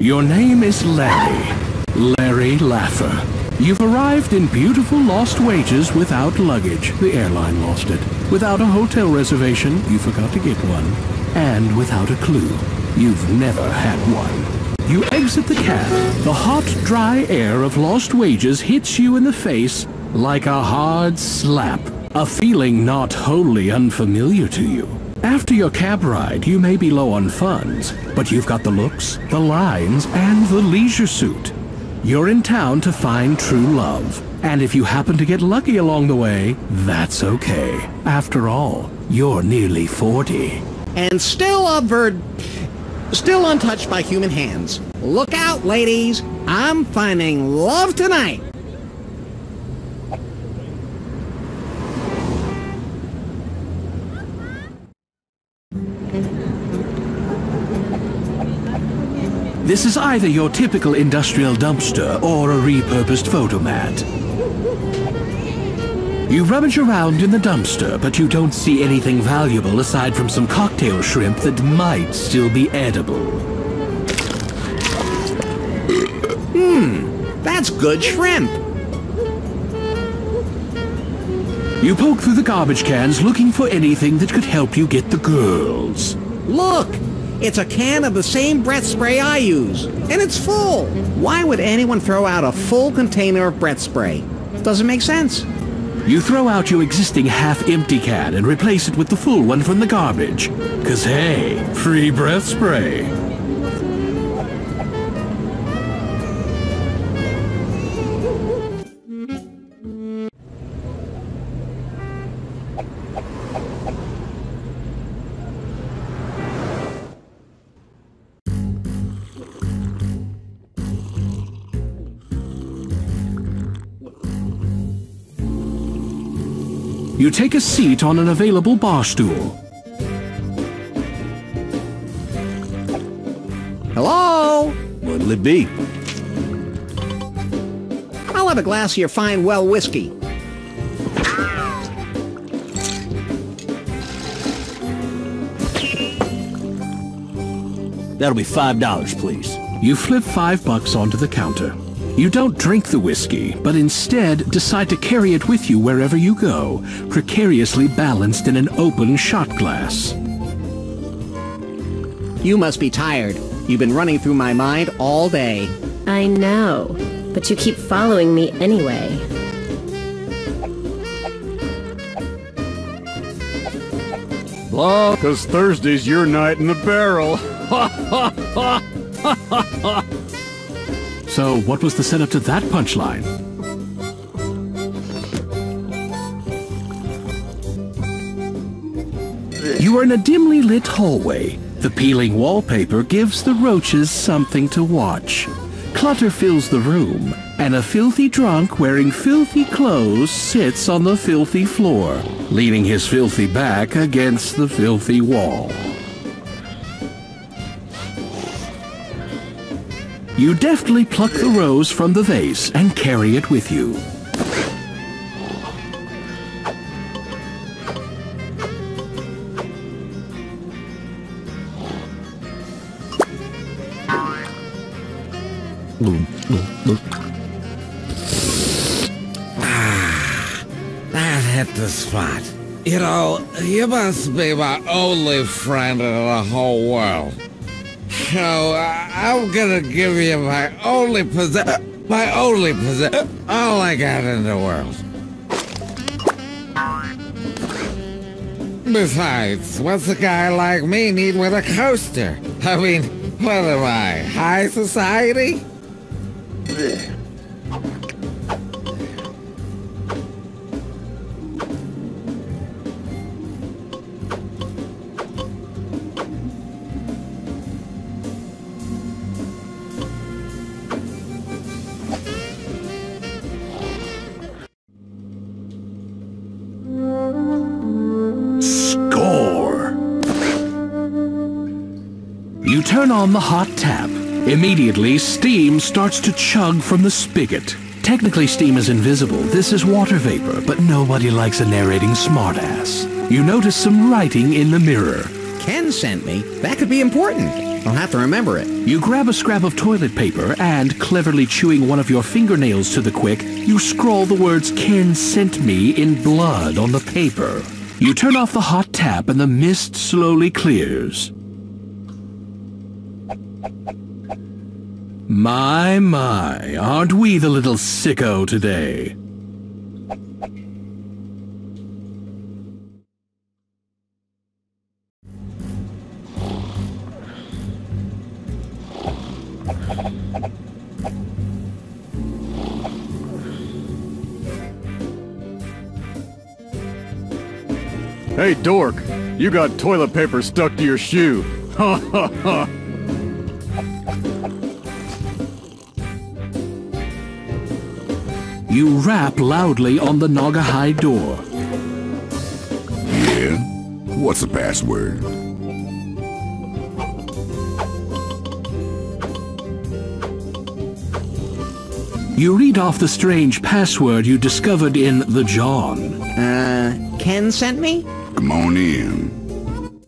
Your name is Larry Laffer. You've arrived in beautiful Lost Wages without luggage. The airline lost it. Without a hotel reservation, you forgot to get one. And without a clue, you've never had one. You exit the cab. The hot, dry air of Lost Wages hits you in the face like a hard slap. A feeling not wholly unfamiliar to you. After your cab ride, you may be low on funds, but you've got the looks, the lines, and the leisure suit. You're in town to find true love. And if you happen to get lucky along the way, that's okay. After all, you're nearly 40. And still still untouched by human hands. Look out, ladies! I'm finding love tonight! This is either your typical industrial dumpster or a repurposed photomat. You rummage around in the dumpster, but you don't see anything valuable aside from some cocktail shrimp that might still be edible. That's good shrimp! You poke through the garbage cans looking for anything that could help you get the girls. Look! It's a can of the same breath spray I use, and it's full! Why would anyone throw out a full container of breath spray? Doesn't make sense. You throw out your existing half-empty can and replace it with the full one from the garbage. 'Cause hey, free breath spray. You take a seat on an available bar stool. Hello? What'll it be? I'll have a glass of your fine well whiskey. That'll be $5, please. You flip $5 onto the counter. You don't drink the whiskey, but instead decide to carry it with you wherever you go, precariously balanced in an open shot glass. You must be tired. You've been running through my mind all day. I know, but you keep following me anyway. Well, 'cause Thursday's your night in the barrel. So, what was the setup to that punchline? You are in a dimly lit hallway. The peeling wallpaper gives the roaches something to watch. Clutter fills the room, and a filthy drunk wearing filthy clothes sits on the filthy floor, leaning his filthy back against the filthy wall. You deftly pluck the rose from the vase and carry it with you. That hit the spot. You know, you must be my only friend in the whole world. So, I'm gonna give you my only possession, all I got in the world. Besides, what's a guy like me need with a coaster? I mean, what am I, high society? You turn on the hot tap. Immediately, steam starts to chug from the spigot. Technically, steam is invisible. This is water vapor, but nobody likes a narrating smartass. You notice some writing in the mirror. Ken sent me. That could be important. I'll have to remember it. You grab a scrap of toilet paper and, cleverly chewing one of your fingernails to the quick, you scrawl the words "Ken sent me" in blood on the paper. You turn off the hot tap and the mist slowly clears. My, aren't we the little sicko today? Hey, dork, you got toilet paper stuck to your shoe. Ha ha ha. You rap loudly on the Naga door. Yeah? What's the password? You read off the strange password you discovered in the John. Ken sent me? Come on in.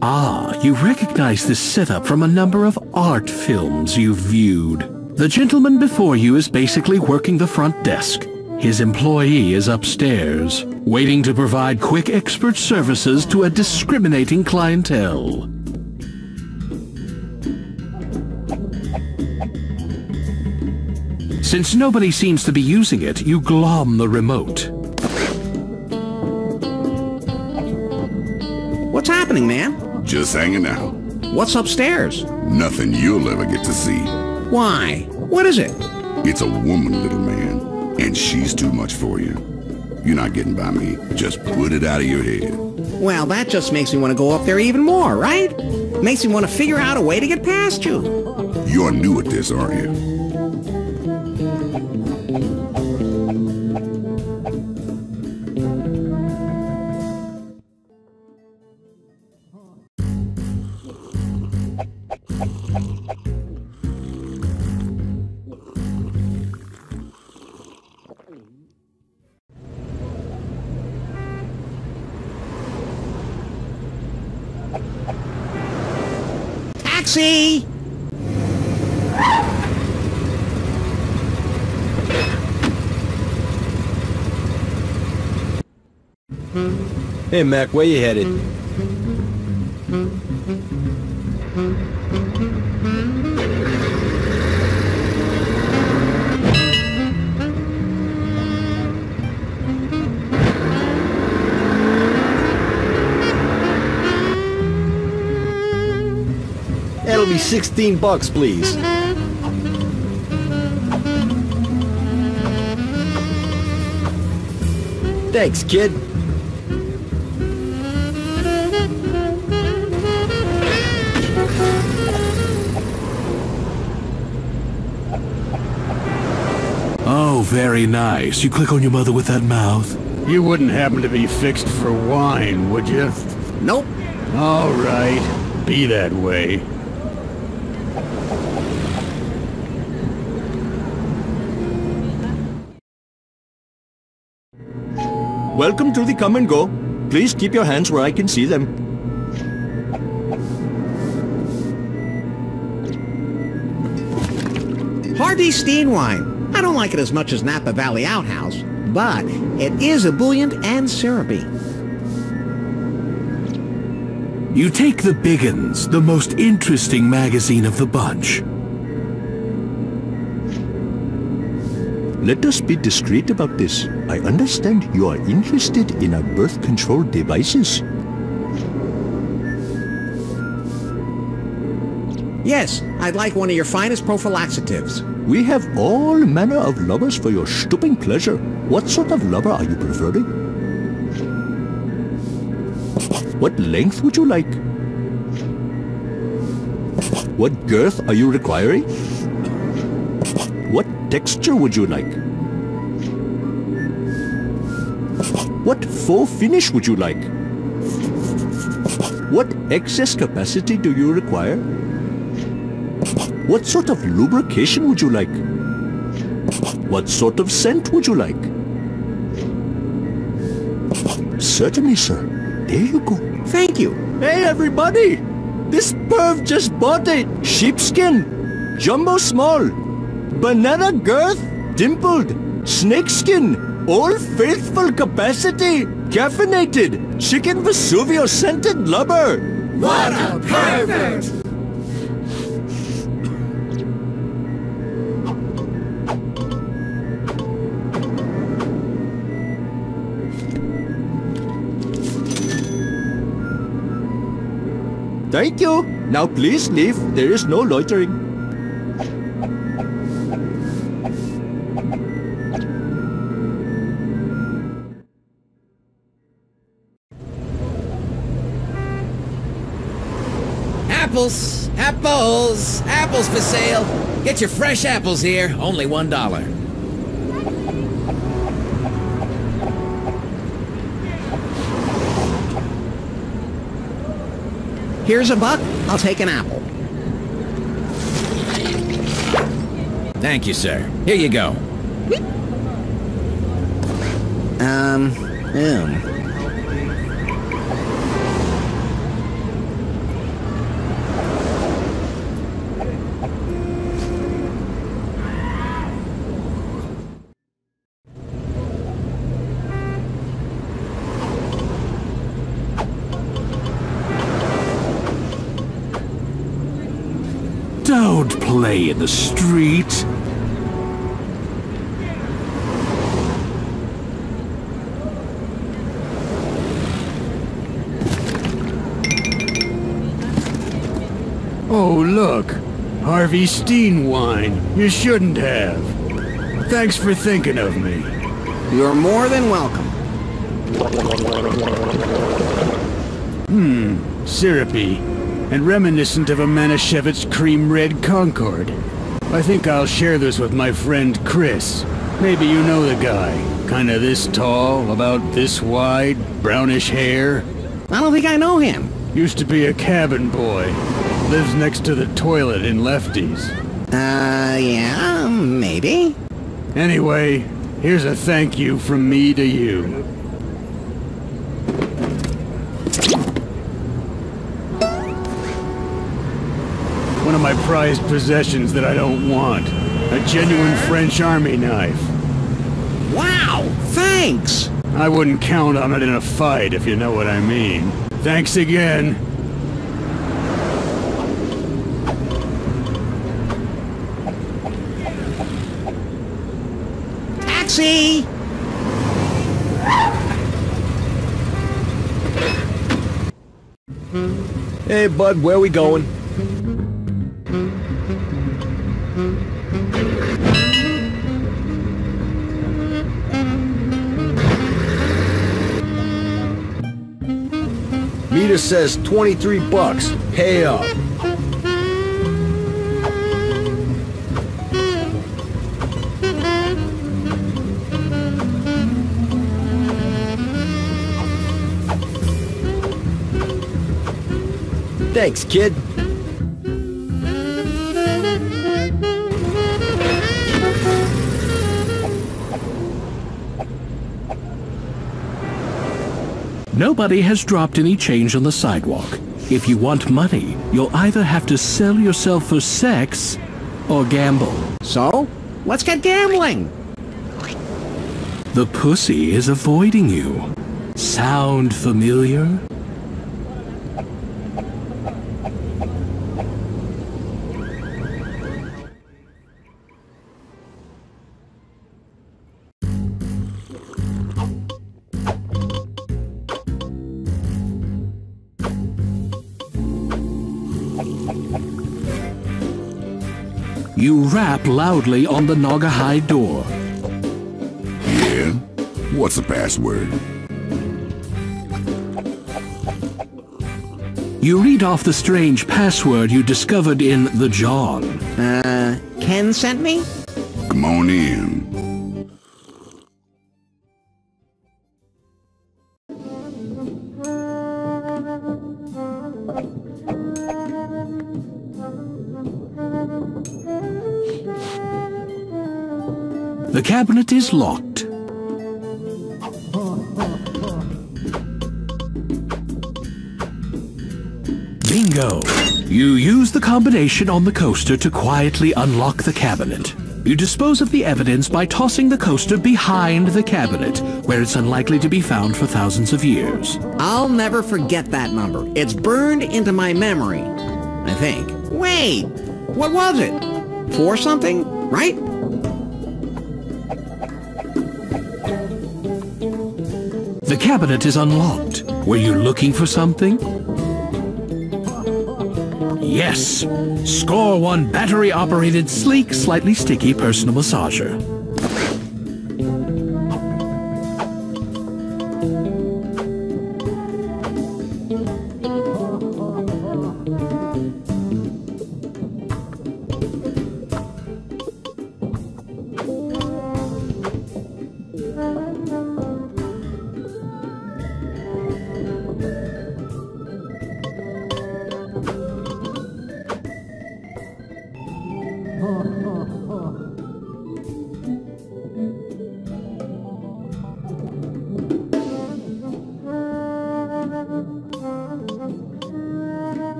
Ah, you recognize this setup from a number of art films you've viewed. The gentleman before you is basically working the front desk. His employee is upstairs, waiting to provide quick expert services to a discriminating clientele. Since nobody seems to be using it, you glom the remote. What's happening, man? Just hanging out. What's upstairs? Nothing you'll ever get to see. Why? What is it? It's a woman, little man, and she's too much for you. You're not getting by me. Just put it out of your head. Well, that just makes me want to go up there even more, right? Makes me want to figure out a way to get past you. You're new at this, aren't you? Taxi! Hey, Mac, where you headed? That'll be $16, please. Thanks, kid. Oh, very nice. You click on your mother with that mouth. You wouldn't happen to be fixed for wine, would you? Nope. All right, be that way. Welcome to the come and go. Please keep your hands where I can see them. Hardy Steen wine. I don't like it as much as Napa Valley Outhouse, but it is ebullient and syrupy. You take the Biggins, the most interesting magazine of the bunch. Let us be discreet about this. I understand you are interested in our birth control devices. Yes, I'd like one of your finest prophylaxatives. We have all manner of lovers for your stooping pleasure. What sort of lover are you preferring? What length would you like? What girth are you requiring? What texture would you like? What faux finish would you like? What excess capacity do you require? What sort of lubrication would you like? What sort of scent would you like? Certainly, sir. There you go. Thank you. Hey, everybody! This perv just bought it! Sheepskin! Jumbo small! Banana girth! Dimpled! Snakeskin! Old faithful capacity! Caffeinated! Chicken Vesuvio scented lubber! What a pervert! Thank you! Now please leave. There is no loitering. Apples! Apples! Apples for sale! Get your fresh apples here, only $1. Here's $1. I'll take an apple. Thank you, sir. Here you go. Don't play in the street. Oh, look. Harvey Steen wine. You shouldn't have. Thanks for thinking of me. You're more than welcome. Syrupy. And reminiscent of a Manischewitz cream red Concorde. I think I'll share this with my friend Chris. Maybe you know the guy. Kinda this tall, about this wide, brownish hair. I don't think I know him. Used to be a cabin boy. Lives next to the toilet in Lefty's. Yeah, maybe. Anyway, here's a thank you from me to you. One of my prized possessions that I don't want. A genuine French army knife. Wow, thanks! I wouldn't count on it in a fight, if you know what I mean. Thanks again. Taxi! Hey, bud, where we going? Meter says $23. Pay up. Thanks, kid. Nobody has dropped any change on the sidewalk. If you want money, you'll either have to sell yourself for sex or gamble. So, let's get gambling. The pussy is avoiding you. Sound familiar? You rap loudly on the Naugahyde door. Yeah? What's the password? You read off the strange password you discovered in the John. Ken sent me? Come on in. The cabinet is locked. Bingo! You use the combination on the coaster to quietly unlock the cabinet. You dispose of the evidence by tossing the coaster behind the cabinet, where it's unlikely to be found for thousands of years. I'll never forget that number. It's burned into my memory, I think. Wait, what was it? 4 something, right? The cabinet is unlocked. Were you looking for something? Yes! Score 1 battery-operated, sleek, slightly sticky personal massager.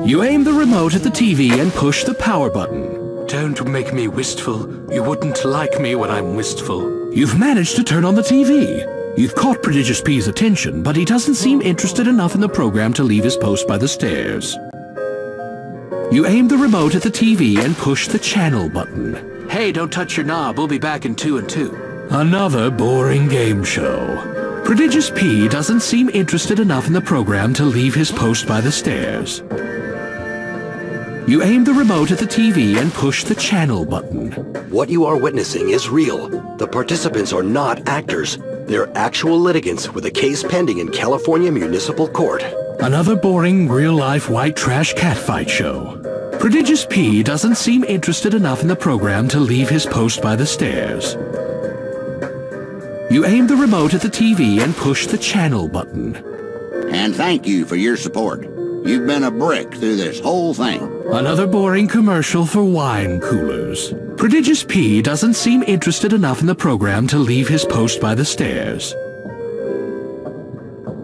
You aim the remote at the TV and push the power button. Don't make me wistful. You wouldn't like me when I'm wistful. You've managed to turn on the TV. You've caught Prodigious P's attention, but he doesn't seem interested enough in the program to leave his post by the stairs. You aim the remote at the TV and push the channel button. Hey, don't touch your knob. We'll be back in 2 and 2. Another boring game show. Prodigious P doesn't seem interested enough in the program to leave his post by the stairs. You aim the remote at the TV and push the channel button. What you are witnessing is real. The participants are not actors. They're actual litigants with a case pending in California Municipal Court. Another boring, real-life white trash catfight show. Prodigious P doesn't seem interested enough in the program to leave his post by the stairs. You aim the remote at the TV and push the channel button. And thank you for your support. You've been a brick through this whole thing. Another boring commercial for wine coolers. Prodigious P doesn't seem interested enough in the program to leave his post by the stairs.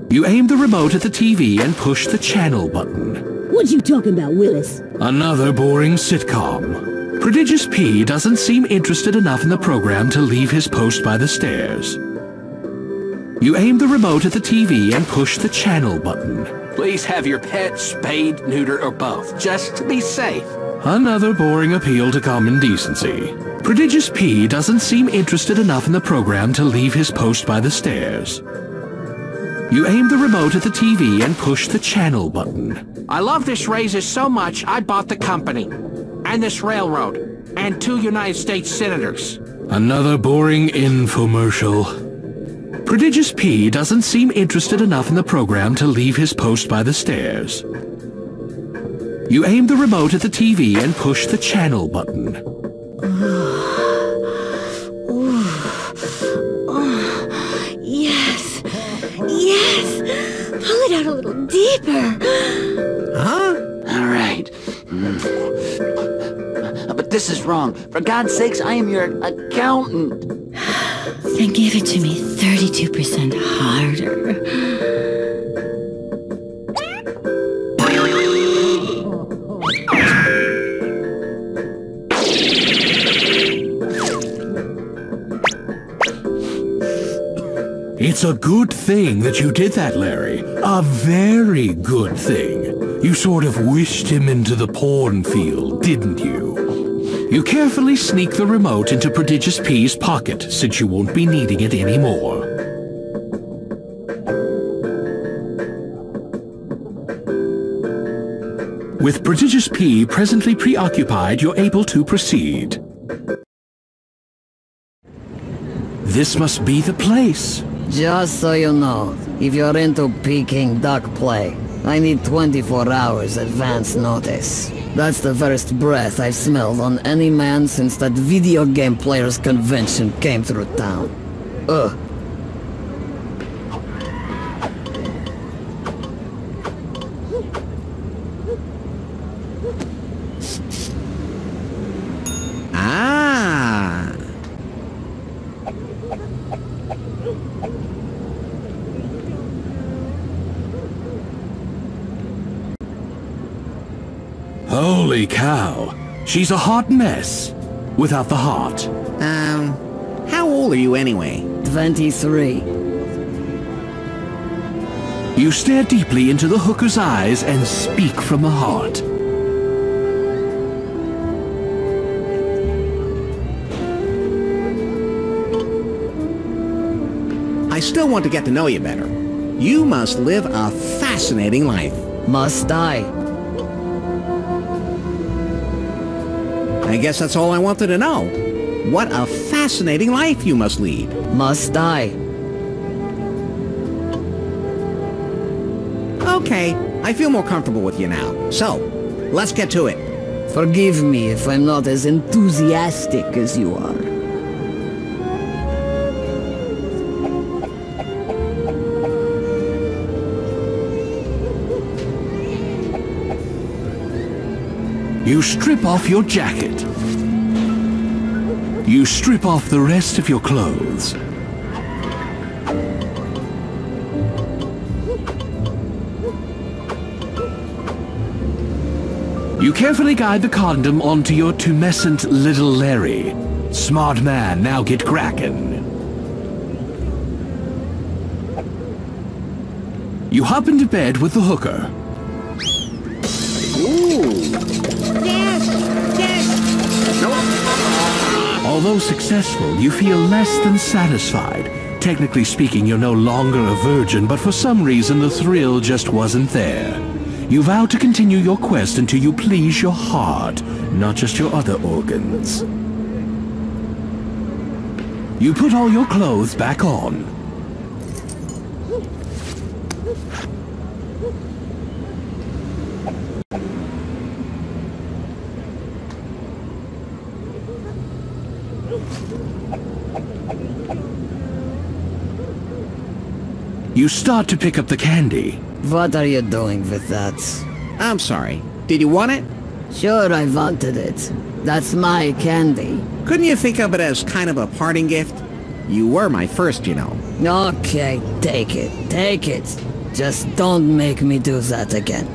You aim the remote at the TV and push the channel button. What you talking about, Willis? Another boring sitcom. Prodigious P doesn't seem interested enough in the program to leave his post by the stairs. You aim the remote at the TV and push the channel button. Please have your pet spayed, neutered, or both, just to be safe. Another boring appeal to common decency. Prodigious P doesn't seem interested enough in the program to leave his post by the stairs. You aim the remote at the TV and push the channel button. I love this razor so much I bought the company. And this railroad. And 2 United States senators. Another boring infomercial. Prodigious P doesn't seem interested enough in the program to leave his post by the stairs. You aim the remote at the TV and push the channel button. Yes! Yes! Pull it out a little deeper. Huh? All right. wrong. For God's sakes, I am your accountant. Then give it to me 32% harder. It's a good thing that you did that, Larry. A very good thing. You sort of wished him into the porn field, didn't you? You carefully sneak the remote into Prodigious P's pocket, since you won't be needing it anymore. With Prodigious P presently preoccupied, you're able to proceed. This must be the place. Just so you know, if you're into Peking duck play, I need 24 hours advance notice. That's the first breath I've smelled on any man since that video game players convention came through town. Ugh. Holy cow. She's a hot mess. Without the heart. How old are you anyway? 23. You stare deeply into the hooker's eyes and speak from the heart. I still want to get to know you better. You must live a fascinating life. Must I? I guess that's all I wanted to know. What a fascinating life you must lead. Must I? Okay, I feel more comfortable with you now. So, let's get to it. Forgive me if I'm not as enthusiastic as you are. You strip off your jacket. You strip off the rest of your clothes. You carefully guide the condom onto your tumescent little Larry. Smart man, now get crackin'. You hop into bed with the hooker. Although successful, you feel less than satisfied. Technically speaking, you're no longer a virgin, but for some reason the thrill just wasn't there. You vow to continue your quest until you please your heart, not just your other organs. You put all your clothes back on. You start to pick up the candy. What are you doing with that? I'm sorry. Did you want it? Sure, I wanted it. That's my candy. Couldn't you think of it as kind of a parting gift? You were my first, you know. Okay, take it. Take it. Just don't make me do that again.